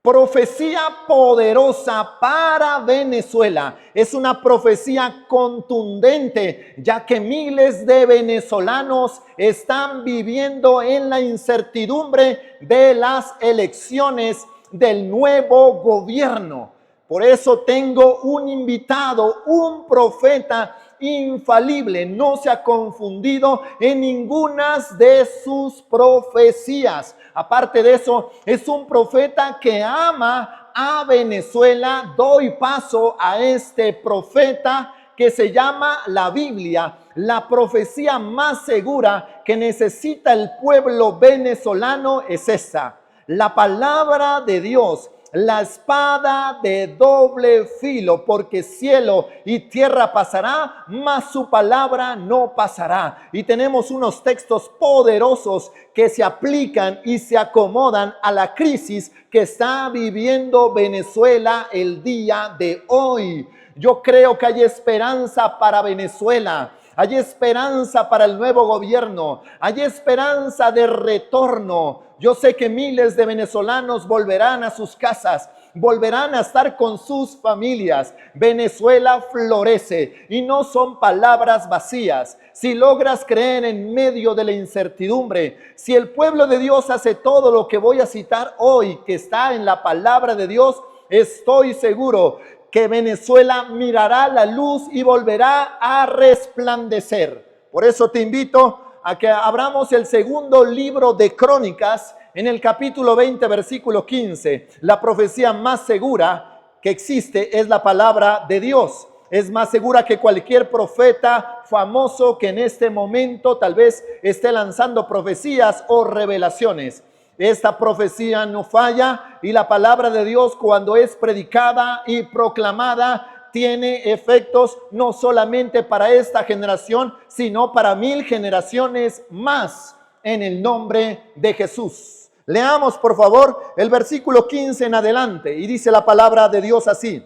Profecía poderosa para Venezuela. Es una profecía contundente, ya que miles de venezolanos están viviendo en la incertidumbre de las elecciones del nuevo gobierno. Por eso tengo un invitado, un profeta infalible, no se ha confundido en ninguna de sus profecías. Aparte de eso, es un profeta que ama a Venezuela. Doy paso a este profeta que se llama la Biblia. La profecía más segura que necesita el pueblo venezolano es esa: la palabra de Dios, la espada de doble filo, porque cielo y tierra pasará, mas su palabra no pasará. Y tenemos unos textos poderosos que se aplican y se acomodan a la crisis que está viviendo Venezuela el día de hoy. Yo creo que hay esperanza para Venezuela. Hay esperanza para el nuevo gobierno. Hay esperanza de retorno. Yo sé que miles de venezolanos volverán a sus casas, volverán a estar con sus familias. Venezuela florece y no son palabras vacías. Si logras creer en medio de la incertidumbre, si el pueblo de Dios hace todo lo que voy a citar hoy, que está en la palabra de Dios, estoy seguro que Venezuela mirará la luz y volverá a resplandecer. Por eso te invito a que abramos el segundo libro de Crónicas en el capítulo 20, versículo 15. La profecía más segura que existe es la palabra de Dios. Es más segura que cualquier profeta famoso que en este momento tal vez esté lanzando profecías o revelaciones. Esta profecía no falla y la palabra de Dios, cuando es predicada y proclamada, tiene efectos no solamente para esta generación, sino para 1000 generaciones más, en el nombre de Jesús. Leamos por favor el versículo 15 en adelante, y dice la palabra de Dios así: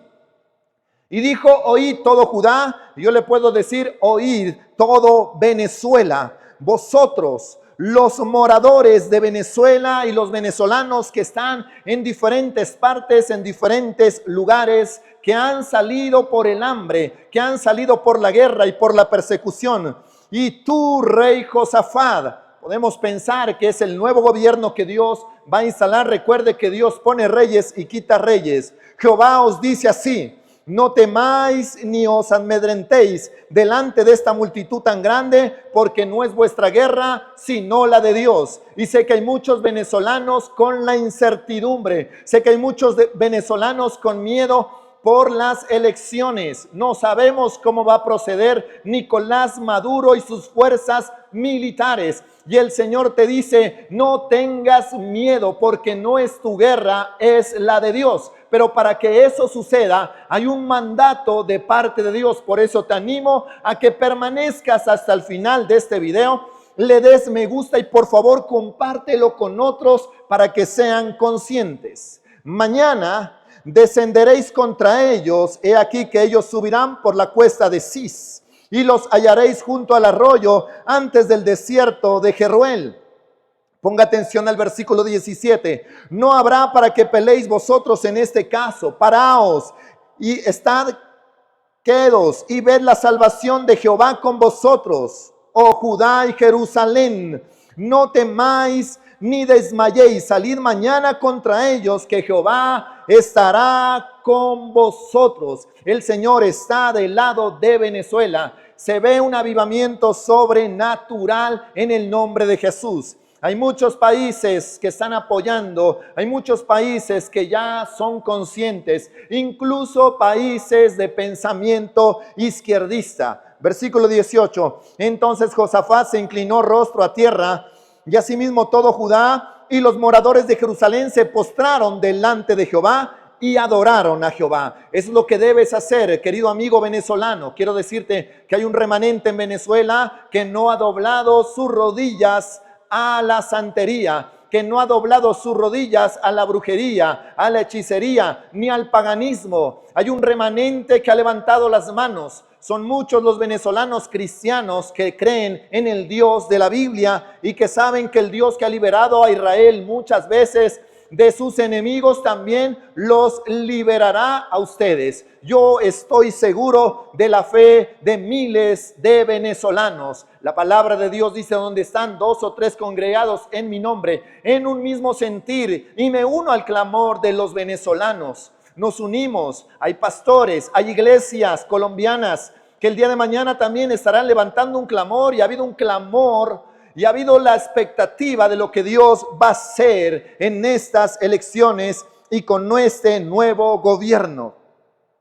y dijo, oíd todo Judá, y yo le puedo decir, oíd todo Venezuela, vosotros los moradores de Venezuela y los venezolanos que están en diferentes partes, en diferentes lugares, que han salido por el hambre, que han salido por la guerra y por la persecución. Y tú, rey Josafat, podemos pensar que es el nuevo gobierno que Dios va a instalar. Recuerde que Dios pone reyes y quita reyes. Jehová os dice así: no temáis ni os amedrentéis delante de esta multitud tan grande, porque no es vuestra guerra, sino la de Dios. Y sé que hay muchos venezolanos con la incertidumbre. Sé que hay muchos venezolanos con miedo por las elecciones. No sabemos cómo va a proceder Nicolás Maduro y sus fuerzas militares. Y el Señor te dice, no tengas miedo, porque no es tu guerra, es la de Dios. Pero para que eso suceda, hay un mandato de parte de Dios. Por eso te animo a que permanezcas hasta el final de este video, le des me gusta y por favor compártelo con otros para que sean conscientes. Mañana descenderéis contra ellos, he aquí que ellos subirán por la cuesta de Cis, y los hallaréis junto al arroyo antes del desierto de Jeruel. Ponga atención al versículo 17. No habrá para que peleéis vosotros en este caso. Paraos y estad quedos y ved la salvación de Jehová con vosotros, oh Judá y Jerusalén. No temáis ni desmayéis. Salid mañana contra ellos, que Jehová estará con vosotros. El Señor está del lado de Venezuela. Se ve un avivamiento sobrenatural en el nombre de Jesús. Hay muchos países que están apoyando, hay muchos países que ya son conscientes, incluso países de pensamiento izquierdista. Versículo 18. Entonces Josafat se inclinó rostro a tierra, y asimismo todo Judá y los moradores de Jerusalén se postraron delante de Jehová y adoraron a Jehová. Es lo que debes hacer, querido amigo venezolano. Quiero decirte que hay un remanente en Venezuela que no ha doblado sus rodillas a la santería, que no ha doblado sus rodillas a la brujería, a la hechicería, ni al paganismo. Hay un remanente que ha levantado las manos. Son muchos los venezolanos cristianos que creen en el Dios de la Biblia y que saben que el Dios que ha liberado a Israel muchas veces de sus enemigos también los liberará a ustedes. Yo estoy seguro de la fe de miles de venezolanos. La palabra de Dios dice: donde están 2 o 3 congregados en mi nombre, en un mismo sentir, y me uno al clamor de los venezolanos. Nos unimos, hay pastores, hay iglesias colombianas que el día de mañana también estarán levantando un clamor, y ha habido un clamor y ha habido la expectativa de lo que Dios va a hacer en estas elecciones y con este nuevo gobierno.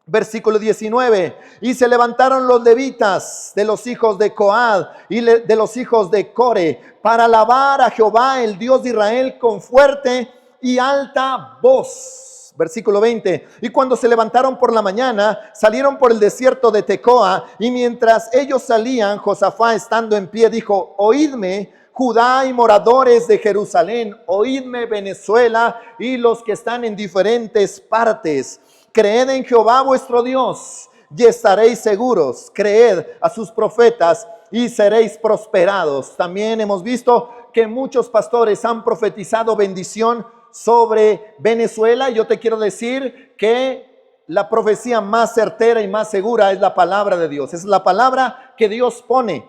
Versículo 19, y se levantaron los levitas de los hijos de Coad y de los hijos de Core para alabar a Jehová, el Dios de Israel, con fuerte y alta voz. Versículo 20, y cuando se levantaron por la mañana, salieron por el desierto de Tecoa, y mientras ellos salían, Josafat, estando en pie, dijo: oídme, Judá y moradores de Jerusalén, oídme, Venezuela y los que están en diferentes partes. Creed en Jehová vuestro Dios y estaréis seguros. Creed a sus profetas y seréis prosperados. También hemos visto que muchos pastores han profetizado bendición sobre Venezuela. Yo te quiero decir que la profecía más certera y más segura es la palabra de Dios. Es la palabra que Dios pone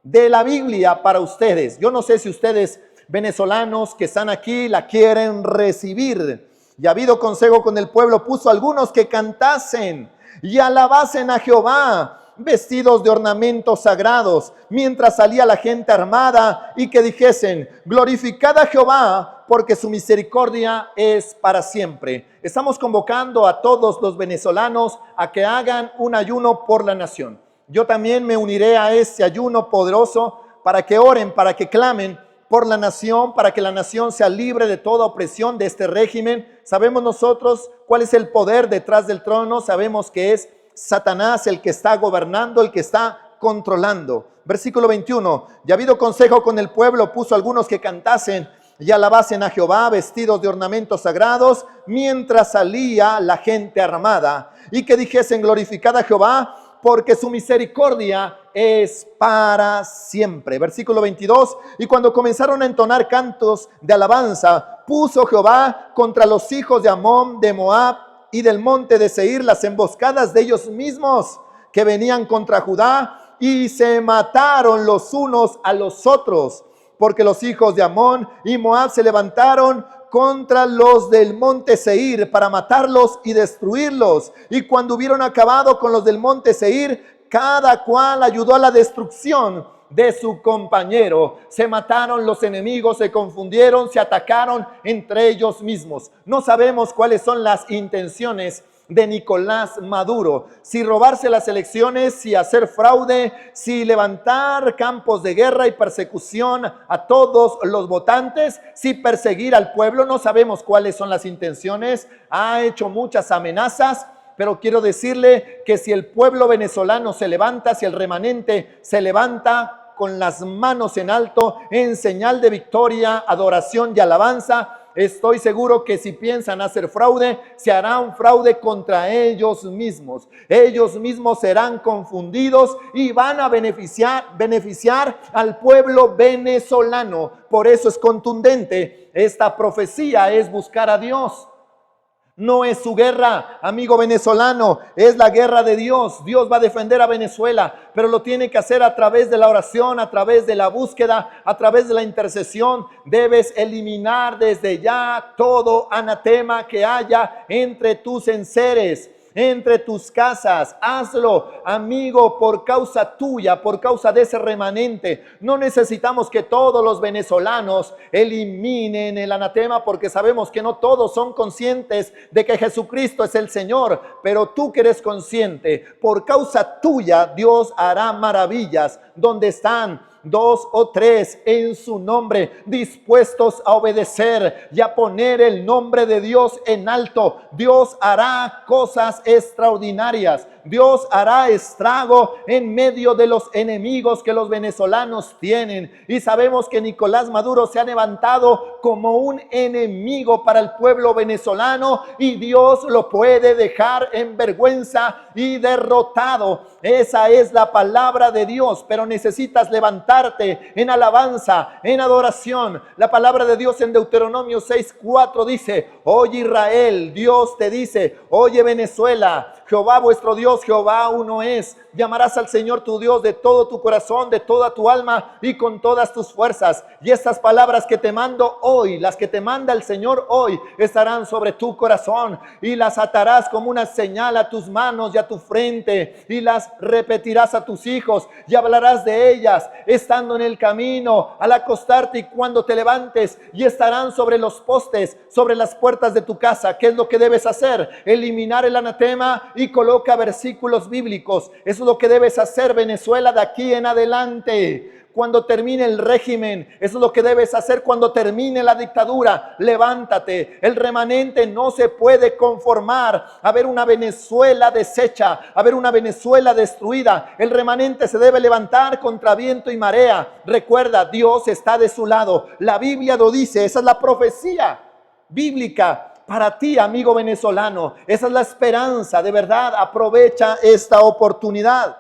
de la Biblia para ustedes. Yo no sé si ustedes, venezolanos que están aquí, la quieren recibir. Y ha habido consejo con el pueblo, puso algunos que cantasen y alabasen a Jehová, vestidos de ornamentos sagrados, mientras salía la gente armada, y que dijesen: glorificad a Jehová, porque su misericordia es para siempre. Estamos convocando a todos los venezolanos a que hagan un ayuno por la nación. Yo también me uniré a ese ayuno poderoso para que oren, para que clamen por la nación, para que la nación sea libre de toda opresión de este régimen. Sabemos nosotros cuál es el poder detrás del trono, sabemos que es Satanás el que está gobernando, el que está controlando. Versículo 21, y ha habido consejo con el pueblo, puso algunos que cantasen y alabasen a Jehová, vestidos de ornamentos sagrados, mientras salía la gente armada, y que dijesen: glorificad a Jehová, porque su misericordia es para siempre. Versículo 22, y cuando comenzaron a entonar cantos de alabanza, puso Jehová contra los hijos de Amón, de Moab y del monte de Seir las emboscadas de ellos mismos que venían contra Judá, y se mataron los unos a los otros, porque los hijos de Amón y Moab se levantaron contra los del monte Seir para matarlos y destruirlos. Y cuando hubieron acabado con los del monte Seir, cada cual ayudó a la destrucción de su compañero. Se mataron los enemigos, se confundieron, se atacaron entre ellos mismos. No sabemos cuáles son las intenciones de Nicolás Maduro, si robarse las elecciones, si hacer fraude, si levantar campos de guerra y persecución a todos los votantes, si perseguir al pueblo. No sabemos cuáles son las intenciones. Ha hecho muchas amenazas, pero quiero decirle que si el pueblo venezolano se levanta, si el remanente se levanta con las manos en alto en señal de victoria, adoración y alabanza, estoy seguro que si piensan hacer fraude, se hará un fraude contra ellos mismos. Ellos mismos serán confundidos y van a beneficiar al pueblo venezolano. Por eso es contundente. Esta profecía es buscar a Dios. No es su guerra, amigo venezolano, es la guerra de Dios. Dios va a defender a Venezuela, pero lo tiene que hacer a través de la oración, a través de la búsqueda, a través de la intercesión. Debes eliminar desde ya todo anatema que haya entre tus enseres, entre tus casas. Hazlo, amigo, por causa tuya, por causa de ese remanente. No necesitamos que todos los venezolanos eliminen el anatema, porque sabemos que no todos son conscientes de que Jesucristo es el Señor, pero tú que eres consciente, por causa tuya Dios hará maravillas. Donde están 2 o 3 en su nombre, dispuestos a obedecer y a poner el nombre de Dios en alto, Dios hará cosas extraordinarias. Dios hará estrago en medio de los enemigos que los venezolanos tienen. Y sabemos que Nicolás Maduro se ha levantado como un enemigo para el pueblo venezolano, y Dios lo puede dejar en vergüenza y derrotado. Esa es la palabra de Dios, pero necesitas levantar levantarte en alabanza, en adoración. La palabra de Dios en Deuteronomio 6:4 dice: oye Israel, Dios te dice, oye Venezuela, Jehová vuestro Dios, Jehová uno es. Llamarás al Señor tu Dios de todo tu corazón, de toda tu alma y con todas tus fuerzas. Y estas palabras que te mando hoy, las que te manda el Señor hoy, estarán sobre tu corazón, y las atarás como una señal a tus manos y a tu frente, y las repetirás a tus hijos, y hablarás de ellas estando en el camino, al acostarte y cuando te levantes, y estarán sobre los postes, sobre las puertas de tu casa. ¿Qué es lo que debes hacer? Eliminar el anatema y coloca versículos bíblicos. Eso es lo que debes hacer, Venezuela, de aquí en adelante. Cuando termine el régimen, eso es lo que debes hacer. Cuando termine la dictadura, levántate. El remanente no se puede conformar a ver una Venezuela deshecha, a ver una Venezuela destruida. El remanente se debe levantar contra viento y marea. Recuerda, Dios está de su lado. La Biblia lo dice, esa es la profecía bíblica para ti, amigo venezolano. Esa es la esperanza, de verdad. Aprovecha esta oportunidad.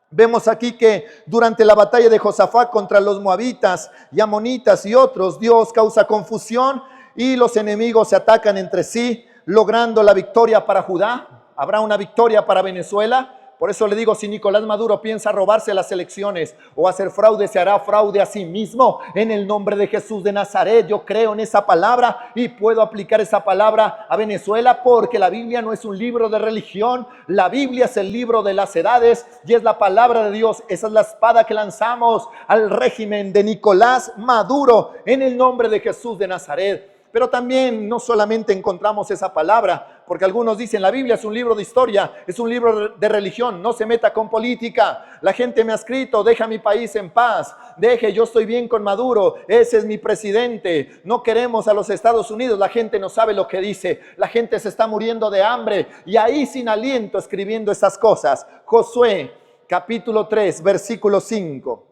Vemos aquí que durante la batalla de Josafat contra los moabitas y amonitas y otros, Dios causa confusión y los enemigos se atacan entre sí, logrando la victoria para Judá. ¿Habrá una victoria para Venezuela? Por eso le digo, si Nicolás Maduro piensa robarse las elecciones o hacer fraude, se hará fraude a sí mismo. En el nombre de Jesús de Nazaret, yo creo en esa palabra y puedo aplicar esa palabra a Venezuela, porque la Biblia no es un libro de religión. La Biblia es el libro de las edades y es la palabra de Dios. Esa es la espada que lanzamos al régimen de Nicolás Maduro en el nombre de Jesús de Nazaret. Pero también no solamente encontramos esa palabra, porque algunos dicen la Biblia es un libro de historia, es un libro de religión, no se meta con política. La gente me ha escrito, deja mi país en paz, yo estoy bien con Maduro, ese es mi presidente, no queremos a los Estados Unidos. La gente no sabe lo que dice, la gente se está muriendo de hambre y ahí sin aliento escribiendo estas cosas. Josué capítulo 3 versículo 5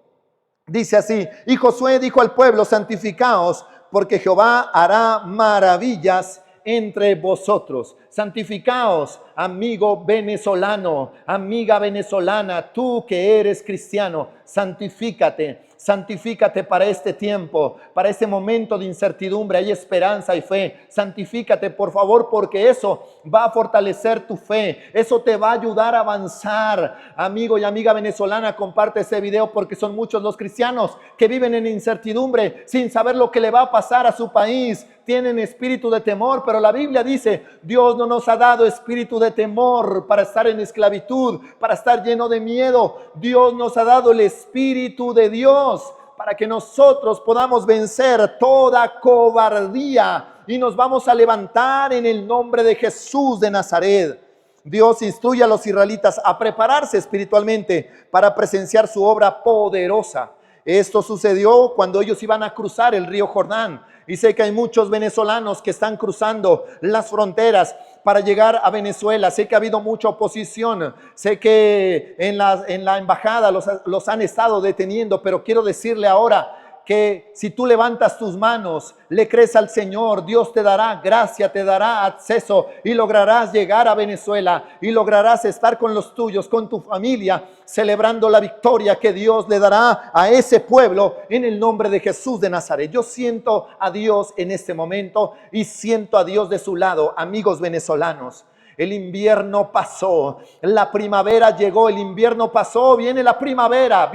dice así: y Josué dijo al pueblo, santificaos, porque Jehová hará maravillas entre vosotros. Santificaos, amigo venezolano, amiga venezolana, tú que eres cristiano, santifícate. Santifícate para este tiempo, para este momento de incertidumbre. Hay esperanza y fe. Santifícate, por favor, porque eso va a fortalecer tu fe. Eso te va a ayudar a avanzar. Amigo y amiga venezolana, comparte ese video, porque son muchos los cristianos que viven en incertidumbre sin saber lo que le va a pasar a su país. Tienen espíritu de temor, pero la Biblia dice, Dios no nos ha dado espíritu de temor para estar en esclavitud, para estar lleno de miedo. Dios nos ha dado el espíritu de Dios para que nosotros podamos vencer toda cobardía y nos vamos a levantar en el nombre de Jesús de Nazaret. Dios instruye a los israelitas a prepararse espiritualmente para presenciar su obra poderosa. Esto sucedió cuando ellos iban a cruzar el río Jordán. Y sé que hay muchos venezolanos que están cruzando las fronteras para llegar a Venezuela. Sé que ha habido mucha oposición. Sé que en la embajada los han estado deteniendo. Pero quiero decirle ahora que si tú levantas tus manos, le crees al Señor, Dios te dará gracia, te dará acceso y lograrás llegar a Venezuela y lograrás estar con los tuyos, con tu familia, celebrando la victoria que Dios le dará a ese pueblo en el nombre de Jesús de Nazaret. Yo siento a Dios en este momento y siento a Dios de su lado, amigos venezolanos. El invierno pasó, la primavera llegó, el invierno pasó, viene la primavera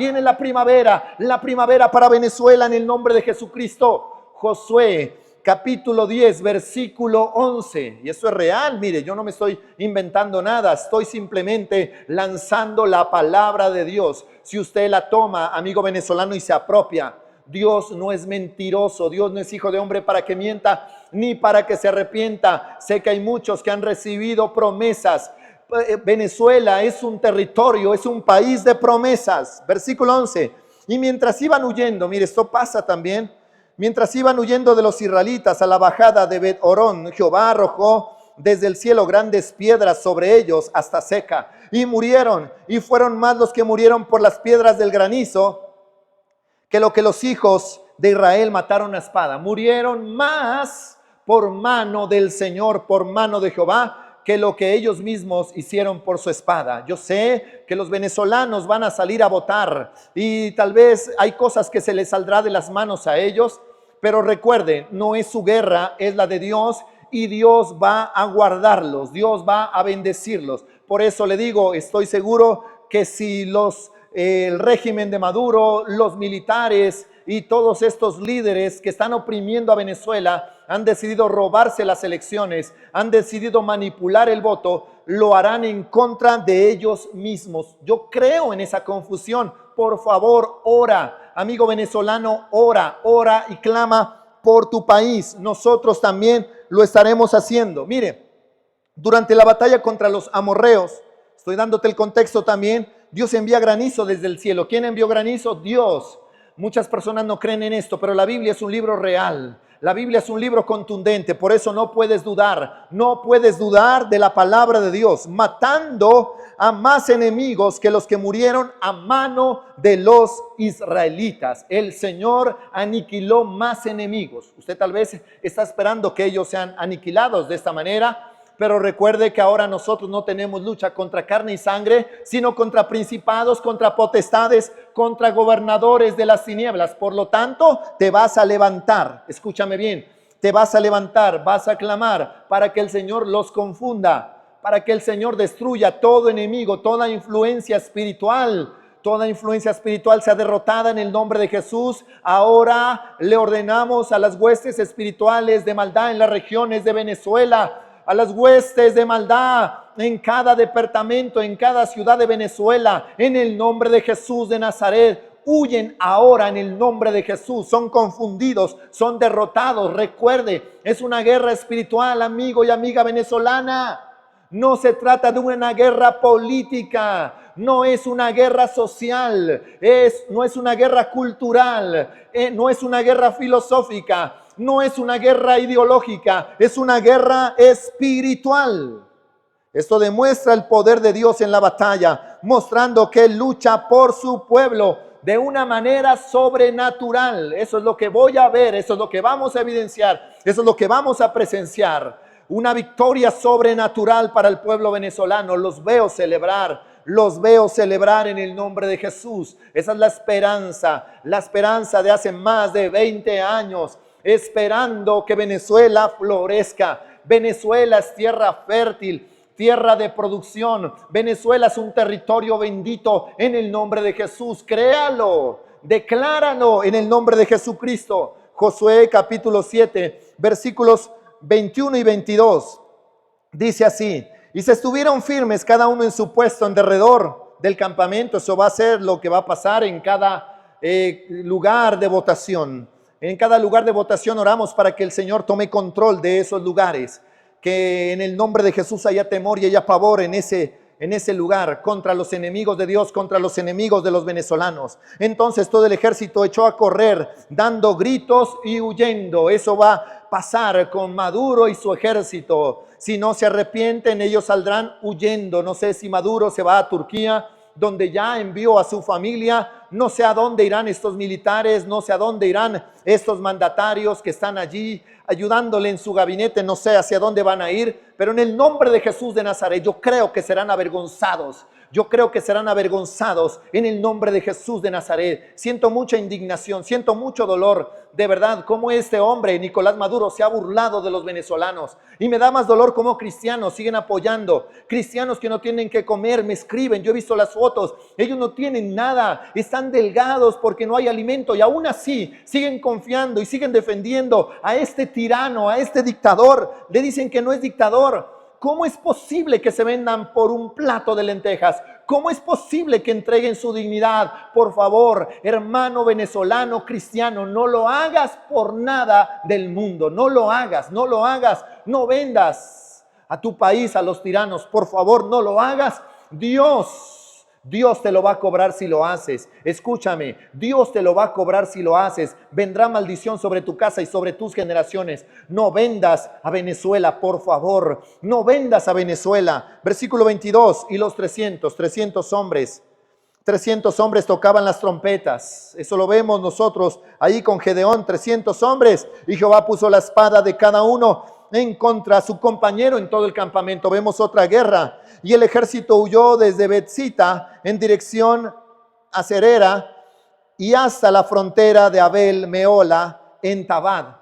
la primavera para Venezuela en el nombre de Jesucristo. Josué capítulo 10 versículo 11, y eso es real. Mire, yo no me estoy inventando nada, estoy simplemente lanzando la palabra de Dios. Si usted la toma, amigo venezolano, y se apropia, Dios no es mentiroso, Dios no es hijo de hombre para que mienta, ni para que se arrepienta. Sé que hay muchos que han recibido promesas. Venezuela es un territorio, es un país de promesas. Versículo 11. Y mientras iban huyendo, mire, esto pasa también. Mientras iban huyendo de los israelitas a la bajada de Bet-Horón, Jehová arrojó desde el cielo grandes piedras sobre ellos hasta seca. Y murieron, y fueron más los que murieron por las piedras del granizo que lo que los hijos de Israel mataron a espada. Murieron más por mano del Señor, por mano de Jehová, que lo que ellos mismos hicieron por su espada. Yo sé que los venezolanos van a salir a votar y tal vez hay cosas que se les saldrá de las manos a ellos, pero recuerden, no es su guerra, es la de Dios y Dios va a guardarlos, Dios va a bendecirlos. Por eso le digo, estoy seguro que si el régimen de Maduro, los militares y todos estos líderes que están oprimiendo a Venezuela han decidido robarse las elecciones, han decidido manipular el voto, lo harán en contra de ellos mismos. Yo creo en esa confusión. Por favor, ora, amigo venezolano, ora y clama por tu país. Nosotros también lo estaremos haciendo. Mire, durante la batalla contra los amorreos, estoy dándote el contexto también, Dios envía granizo desde el cielo. ¿Quién envió granizo? Dios. Muchas personas no creen en esto, pero la Biblia es un libro real. La Biblia es un libro contundente, por eso no puedes dudar de la palabra de Dios, matando a más enemigos que los que murieron a mano de los israelitas. El Señor aniquiló más enemigos. Usted tal vez está esperando que ellos sean aniquilados de esta manera, pero recuerde que ahora nosotros no tenemos lucha contra carne y sangre, sino contra principados, contra potestades, contra gobernadores de las tinieblas. Por lo tanto, te vas a levantar, escúchame bien, te vas a levantar, vas a clamar para que el Señor los confunda, para que el Señor destruya todo enemigo, toda influencia espiritual. Toda influencia espiritual sea derrotada en el nombre de Jesús. Ahora le ordenamos a las huestes espirituales de maldad en las regiones de Venezuela, a las huestes de maldad en cada departamento, en cada ciudad de Venezuela, en el nombre de Jesús de Nazaret. Huyen ahora en el nombre de Jesús, son confundidos, son derrotados. Recuerde, es una guerra espiritual, amigo y amiga venezolana. No se trata de una guerra política, no es una guerra social, no es una guerra cultural, no es una guerra filosófica, no es una guerra ideológica, es una guerra espiritual. Esto demuestra el poder de Dios en la batalla, mostrando que Él lucha por su pueblo de una manera sobrenatural. Eso es lo que voy a ver, eso es lo que vamos a evidenciar, eso es lo que vamos a presenciar. Una victoria sobrenatural para el pueblo venezolano. Los veo celebrar en el nombre de Jesús. Esa es la esperanza de hace más de 20 años, esperando que Venezuela florezca. Venezuela es tierra fértil, tierra de producción. Venezuela es un territorio bendito en el nombre de Jesús. Créalo, decláralo en el nombre de Jesucristo. Josué capítulo 7, versículos 21 y 22, dice así: y se estuvieron firmes cada uno en su puesto en derredor del campamento. Eso va a ser lo que va a pasar en cada lugar de votación. En cada lugar de votación oramos para que el Señor tome control de esos lugares, que en el nombre de Jesús haya temor y haya pavor en ese lugar, contra los enemigos de Dios, contra los enemigos de los venezolanos. Entonces todo el ejército echó a correr, dando gritos y huyendo. Eso va a pasar con Maduro y su ejército. Si no se arrepienten, ellos saldrán huyendo. No sé si Maduro se va a Turquía, donde ya envió a su familia. No sé a dónde irán estos militares, no sé a dónde irán estos mandatarios que están allí ayudándole en su gabinete, no sé hacia dónde van a ir, pero en el nombre de Jesús de Nazaret yo creo que serán avergonzados. Yo creo que serán avergonzados en el nombre de Jesús de Nazaret. Siento mucha indignación, siento mucho dolor. De verdad, cómo este hombre, Nicolás Maduro, se ha burlado de los venezolanos. Y me da más dolor cómo cristianos siguen apoyando. Cristianos que no tienen que comer, me escriben. Yo he visto las fotos. Ellos no tienen nada. Están delgados porque no hay alimento. Y aún así siguen confiando y siguen defendiendo a este tirano, a este dictador. Le dicen que no es dictador. ¿Cómo es posible que se vendan por un plato de lentejas? ¿Cómo es posible que entreguen su dignidad? Por favor, hermano venezolano cristiano, no lo hagas por nada del mundo. No lo hagas, no lo hagas. No vendas a tu país a los tiranos. Por favor, no lo hagas. Dios te lo va a cobrar si lo haces. Escúchame, Dios te lo va a cobrar si lo haces. Vendrá maldición sobre tu casa y sobre tus generaciones. No vendas a Venezuela, por favor. No vendas a Venezuela. Versículo 22, y los 300 hombres. 300 hombres tocaban las trompetas. Eso lo vemos nosotros ahí con Gedeón, 300 hombres. Y Jehová puso la espada de cada uno en contra a su compañero en todo el campamento. Vemos otra guerra. Y el ejército huyó desde Betzita en dirección a Cerera y hasta la frontera de Abel Meola en Tabad.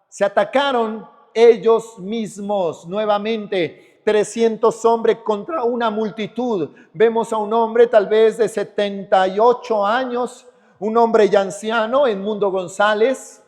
Se atacaron ellos mismos nuevamente, 300 hombres contra una multitud. Vemos a un hombre tal vez de 78 años, un hombre ya anciano, Edmundo González,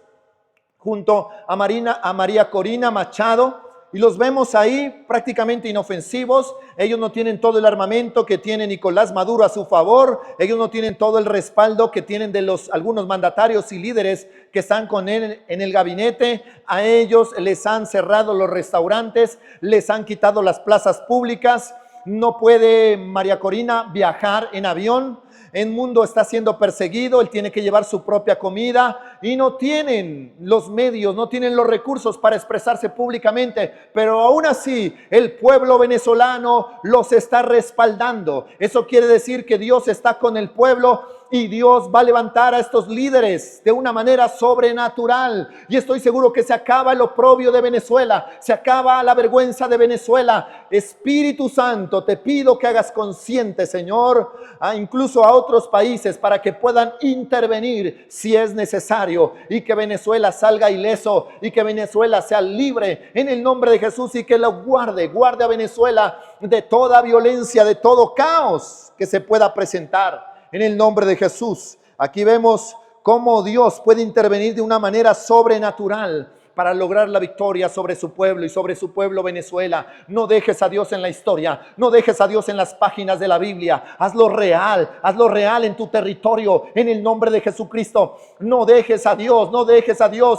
junto a María Corina Machado, y los vemos ahí prácticamente inofensivos. Ellos no tienen todo el armamento que tiene Nicolás Maduro a su favor, ellos no tienen todo el respaldo que tienen de algunos mandatarios y líderes que están con él en el gabinete. A ellos les han cerrado los restaurantes, les han quitado las plazas públicas, no puede María Corina viajar en avión. Edmundo está siendo perseguido, él tiene que llevar su propia comida y no tienen los medios, no tienen los recursos para expresarse públicamente, pero aún así el pueblo venezolano los está respaldando. Eso quiere decir que Dios está con el pueblo y Dios va a levantar a estos líderes de una manera sobrenatural. Y estoy seguro que se acaba el oprobio de Venezuela, se acaba la vergüenza de Venezuela. Espíritu Santo, te pido que hagas consciente, Señor, incluso a otros países para que puedan intervenir si es necesario y que Venezuela salga ileso y que Venezuela sea libre en el nombre de Jesús y que lo guarde a Venezuela de toda violencia, de todo caos que se pueda presentar. En el nombre de Jesús. Aquí vemos cómo Dios puede intervenir de una manera sobrenatural para lograr la victoria sobre su pueblo y sobre su pueblo Venezuela. No dejes a Dios en la historia, no dejes a Dios en las páginas de la Biblia. Hazlo real en tu territorio, en el nombre de Jesucristo. No dejes a Dios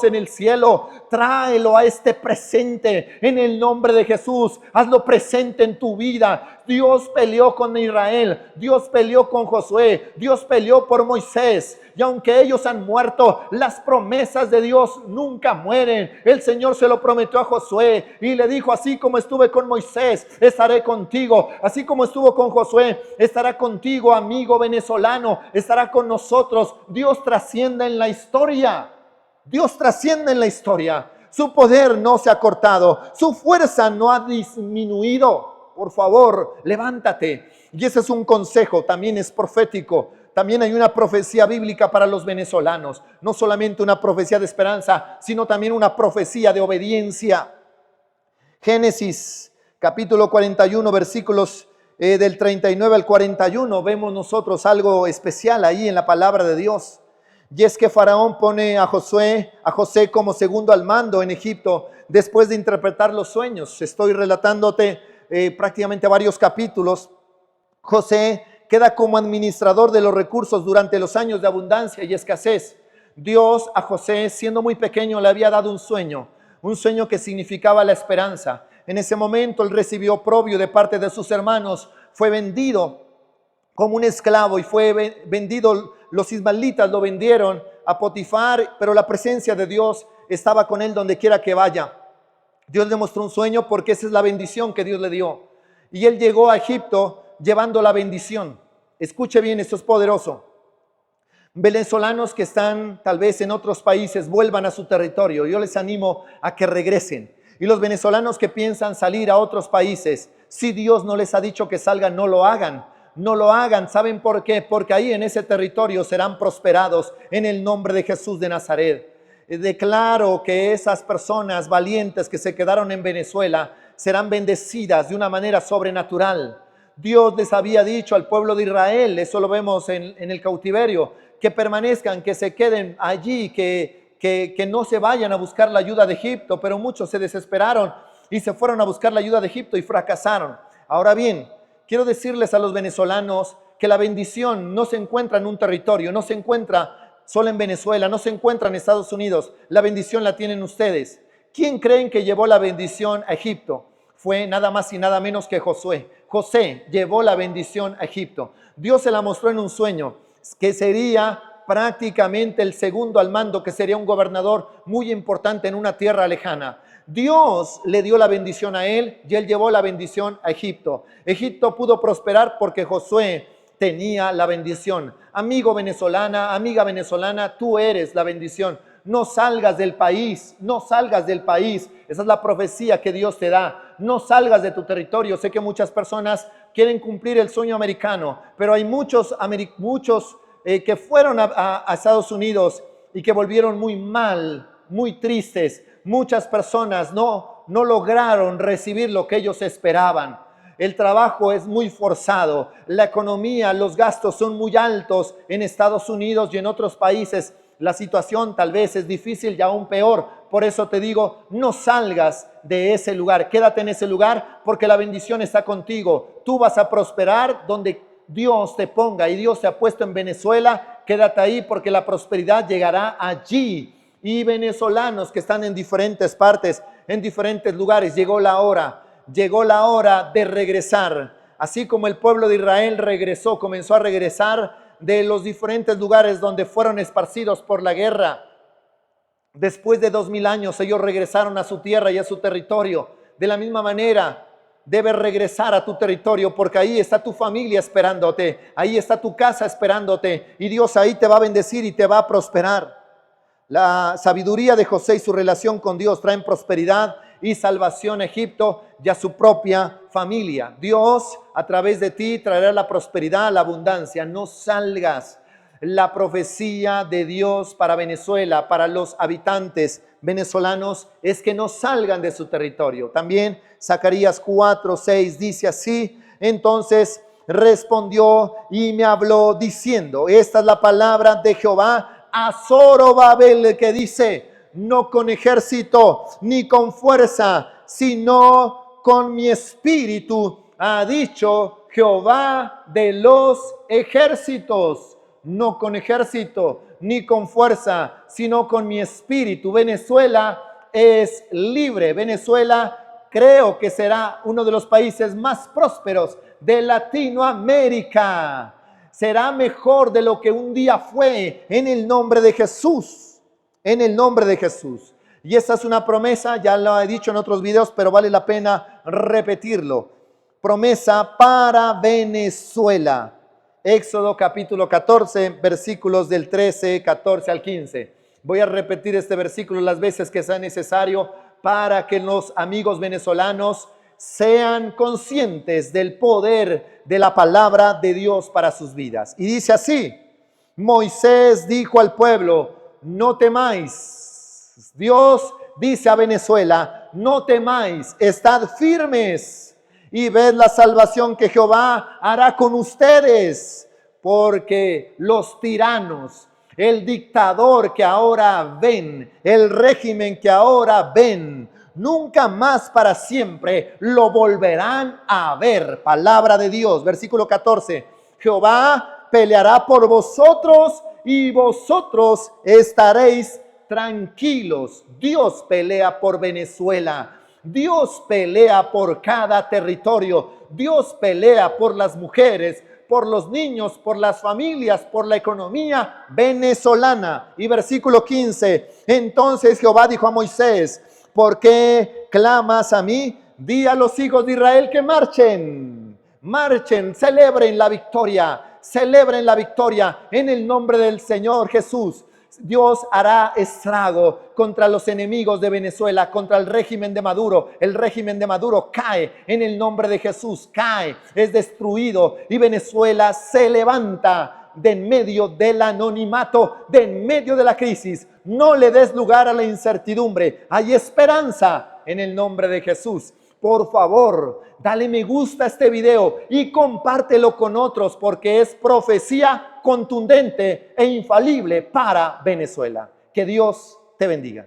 en el cielo. Tráelo a este presente en el nombre de Jesús. Hazlo presente en tu vida. Dios peleó con Israel, Dios peleó con Josué, Dios peleó por Moisés. Y aunque ellos han muerto, las promesas de Dios nunca mueren. El Señor se lo prometió a Josué y le dijo: así como estuve con Moisés, estaré contigo. Así como estuvo con Josué, estará contigo, amigo venezolano, estará con nosotros. Dios trasciende en la historia. Dios trasciende en la historia. Su poder no se ha cortado, su fuerza no ha disminuido. Por favor, levántate. Y ese es un consejo, también es profético. También hay una profecía bíblica para los venezolanos. No solamente una profecía de esperanza, sino también una profecía de obediencia. Génesis capítulo 41, versículos del 39 al 41. Vemos nosotros algo especial ahí en la palabra de Dios. Y es que Faraón pone a José como segundo al mando en Egipto después de interpretar los sueños. Estoy relatándote prácticamente varios capítulos. José queda como administrador de los recursos durante los años de abundancia y escasez. Dios a José, siendo muy pequeño, le había dado un sueño que significaba la esperanza. En ese momento él recibió oprobio de parte de sus hermanos, fue vendido como un esclavo y fue vendido. Los ismaelitas lo vendieron a Potifar, pero la presencia de Dios estaba con él donde quiera que vaya. Dios le mostró un sueño porque esa es la bendición que Dios le dio. Y él llegó a Egipto llevando la bendición. Escuche bien, esto es poderoso. Venezolanos que están tal vez en otros países, vuelvan a su territorio. Yo les animo a que regresen. Y los venezolanos que piensan salir a otros países, si Dios no les ha dicho que salgan, no lo hagan. No lo hagan. ¿Saben por qué? Porque ahí en ese territorio serán prosperados en el nombre de Jesús de Nazaret. Declaro que esas personas valientes que se quedaron en Venezuela serán bendecidas de una manera sobrenatural. Dios les había dicho al pueblo de Israel, eso lo vemos en el cautiverio, que permanezcan, que se queden allí, que no se vayan a buscar la ayuda de Egipto, pero muchos se desesperaron y se fueron a buscar la ayuda de Egipto y fracasaron. Ahora bien, quiero decirles a los venezolanos que la bendición no se encuentra en un territorio, no se encuentra solo en Venezuela, no se encuentra en Estados Unidos, la bendición la tienen ustedes. ¿Quién creen que llevó la bendición a Egipto? Fue nada más y nada menos que Josué. José llevó la bendición a Egipto. Dios se la mostró en un sueño, que sería prácticamente el segundo al mando, que sería un gobernador muy importante en una tierra lejana. Dios le dio la bendición a él y él llevó la bendición a Egipto. Egipto pudo prosperar porque Josué tenía la bendición. Amigo venezolana, amiga venezolana, tú eres la bendición. No salgas del país, no salgas del país. Esa es la profecía que Dios te da. No salgas de tu territorio. Sé que muchas personas quieren cumplir el sueño americano, pero hay muchos que fueron a Estados Unidos y que volvieron muy mal, muy tristes. Muchas personas no lograron recibir lo que ellos esperaban. El trabajo es muy forzado, la economía, los gastos son muy altos en Estados Unidos y en otros países. La situación tal vez es difícil y aún peor. Por eso te digo, no salgas de ese lugar, quédate en ese lugar porque la bendición está contigo. Tú vas a prosperar donde Dios te ponga, y Dios te ha puesto en Venezuela. Quédate ahí porque la prosperidad llegará allí. Y venezolanos que están en diferentes partes, en diferentes lugares, llegó la hora de regresar. Así como el pueblo de Israel regresó, comenzó a regresar de los diferentes lugares donde fueron esparcidos por la guerra. Después de 2000 años, ellos regresaron a su tierra y a su territorio. De la misma manera, debes regresar a tu territorio porque ahí está tu familia esperándote, ahí está tu casa esperándote, y Dios ahí te va a bendecir y te va a prosperar. La sabiduría de José y su relación con Dios traen prosperidad y salvación a Egipto y a su propia familia. Dios a través de ti traerá la prosperidad, la abundancia. No salgas. La profecía de Dios para Venezuela, para los habitantes venezolanos, es que no salgan de su territorio. También Zacarías 4:6 dice así: entonces respondió y me habló diciendo, esta es la palabra de Jehová a Zorobabel, que dice, no con ejército ni con fuerza, sino con mi espíritu, ha dicho Jehová de los ejércitos. No con ejército ni con fuerza, sino con mi espíritu. Venezuela es libre. Venezuela creo que será uno de los países más prósperos de Latinoamérica. Será mejor de lo que un día fue, en el nombre de Jesús. En el nombre de Jesús. Y esta es una promesa, ya lo he dicho en otros videos, pero vale la pena repetirlo. Promesa para Venezuela. Éxodo capítulo 14, versículos del 13, 14 al 15. Voy a repetir este versículo las veces que sea necesario para que los amigos venezolanos sean conscientes del poder de la palabra de Dios para sus vidas. Y dice así: Moisés dijo al pueblo, no temáis. Dios dice a Venezuela, no temáis, estad firmes y ved la salvación que Jehová hará con ustedes, porque los tiranos, el dictador que ahora ven, el régimen que ahora ven, nunca más para siempre lo volverán a ver. Palabra de Dios, versículo 14. Jehová peleará por vosotros y vosotros estaréis tranquilos. Dios pelea por Venezuela. Dios pelea por cada territorio. Dios pelea por las mujeres, por los niños, por las familias, por la economía venezolana. Y versículo 15. Entonces Jehová dijo a Moisés, ¿por qué clamas a mí? Di a los hijos de Israel que marchen. Marchen, celebren la victoria en el nombre del Señor Jesús. Dios hará estrago contra los enemigos de Venezuela, contra el régimen de Maduro. El régimen de Maduro cae en el nombre de Jesús, cae, es destruido, y Venezuela se levanta de en medio del anonimato, de en medio de la crisis. No le des lugar a la incertidumbre. Hay esperanza en el nombre de Jesús. Por favor, dale me gusta a este video y compártelo con otros, porque es profecía contundente e infalible para Venezuela. Que Dios te bendiga.